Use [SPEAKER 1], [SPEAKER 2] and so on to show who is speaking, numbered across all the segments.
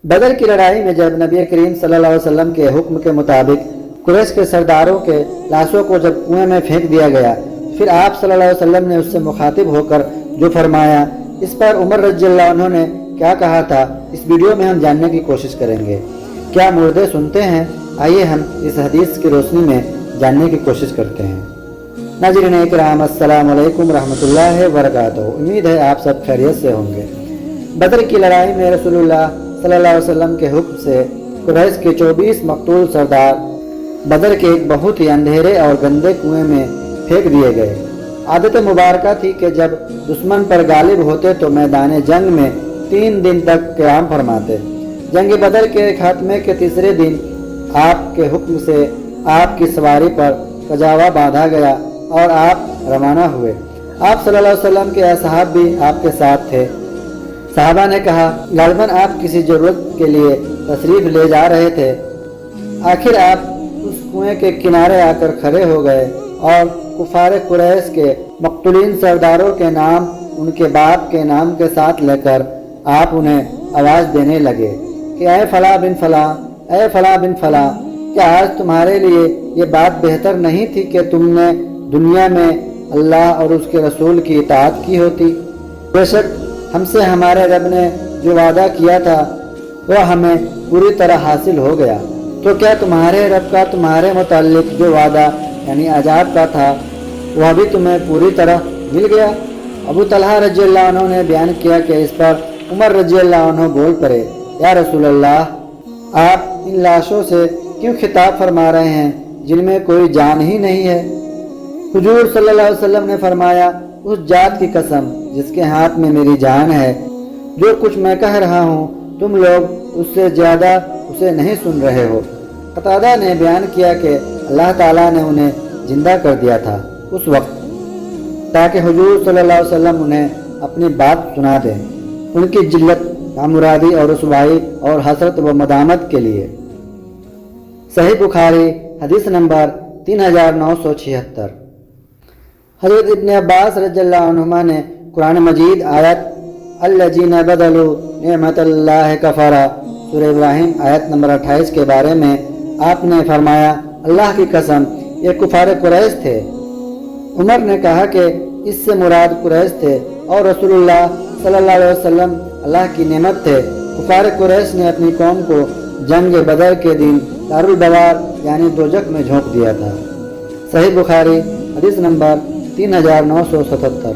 [SPEAKER 1] بدر کی لڑائی میں جب نبی کریم صلی اللہ علیہ وسلم کے حکم کے مطابق قریش کے سرداروں کے لاشوں کو جب کنویں میں پھینک دیا گیا، پھر آپ صلی اللہ علیہ وسلم نے اس سے مخاطب ہو کر جو فرمایا، اس پر عمر رضی اللہ عنہ نے کیا کہا تھا، اس ویڈیو میں ہم جاننے کی کوشش کریں گے۔ کیا مردے سنتے ہیں؟ آئیے ہم اس حدیث کی روشنی میں جاننے کی کوشش کرتے ہیں۔ ناظرین اکرام، السلام علیکم ورحمۃ اللہ وبرکاتہ۔ امید ہے آپ سب خیریت سے ہوں گے۔ بدر کی لڑائی میں رسول اللہ صلی اللہ علیہ وسلم کے حکم سے قریش کے 24 مقتول سردار بدر کے ایک بہت ہی اندھیرے اور گندے کنویں میں پھینک دیے گئے۔ عادت مبارکہ تھی کہ جب دشمن پر غالب ہوتے تو میدان جنگ میں 3 دن تک قیام فرماتے۔ جنگ بدر کے خاتمے کے تیسرے دن آپ کے حکم سے آپ کی سواری پر کجاوا باندھا گیا اور آپ روانہ ہوئے۔ آپ صلی اللہ علیہ وسلم کے اصحاب بھی آپ کے ساتھ تھے۔ صحابہ نے کہا، غالباً آپ کسی ضرورت کے لیے تشریف لے جا رہے تھے۔ آخر آپ اس کنویں کے کنارے آ کر کھڑے ہو گئے اور کفار قریش کے مقتولین سرداروں کے نام ان کے باپ کے نام کے ساتھ لے کر آپ انہیں آواز دینے لگے کہ اے فلاں بن فلاں، اے فلاں بن فلاں، کیا آج تمہارے لیے یہ بات بہتر نہیں تھی کہ تم نے دنیا میں اللہ اور اس کے رسول کی اطاعت کی ہوتی؟ بے شک ہم سے ہمارے رب نے جو وعدہ کیا تھا وہ ہمیں پوری طرح حاصل ہو گیا، تو کیا تمہارے رب کا تمہارے متعلق جو وعدہ یعنی عذاب کا تھا وہ بھی تمہیں پوری طرح مل گیا؟ ابو طلحہ رضی اللہ عنہ نے بیان کیا کہ اس پر عمر رضی اللہ عنہ بول پڑے، یا رسول اللہ، آپ ان لاشوں سے کیوں خطاب فرما رہے ہیں جن میں کوئی جان ہی نہیں ہے؟ حضور صلی اللہ علیہ وسلم نے فرمایا، اس ذات کی قسم جس کے ہاتھ میں میری جان ہے، جو کچھ میں کہہ رہا ہوں تم لوگ اس سے زیادہ اسے نہیں سن رہے ہو۔ قتادہ نے بیان کیا کہ اللہ تعالیٰ نے انہیں زندہ کر دیا تھا اس وقت تاکہ حضور صلی اللہ علیہ وسلم انہیں اپنی بات سنا دیں، ان کی جلت، نامرادی اور رسوائی اور حسرت و مدامت کے لیے۔ صحیح بخاری حدیث نمبر 3976۔ حضرت ابن عباس رضی اللہ عنہما نے قرآن مجید آیت الذین بدلوا نعمت اللہ کفرا، سورہ ابراہیم آیت نمبر 28 کے بارے میں آپ نے فرمایا، اللہ کی قسم یہ کفار قریش تھے۔ عمر نے کہا کہ اس سے مراد قریش تھے اور رسول اللہ صلی اللہ علیہ وسلم اللہ کی نعمت تھے۔ کفار قریش نے اپنی قوم کو جنگ بدر کے دن دارالبوار یعنی دوزخ میں جھونک دیا تھا۔ صحیح بخاری حدیث نمبر 3977۔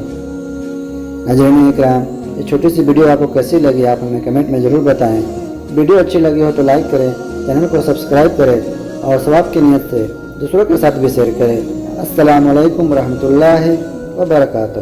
[SPEAKER 1] ناظرین اکرام، یہ چھوٹی سی ویڈیو آپ کو کیسی لگی آپ ہمیں کمنٹ میں ضرور بتائیں۔ ویڈیو اچھی لگی ہو تو لائک کریں، چینل کو سبسکرائب کریں اور ثواب کی نیت سے دوسروں کے ساتھ بھی شیئر کریں۔ السلام علیکم ورحمۃ اللہ وبرکاتہ۔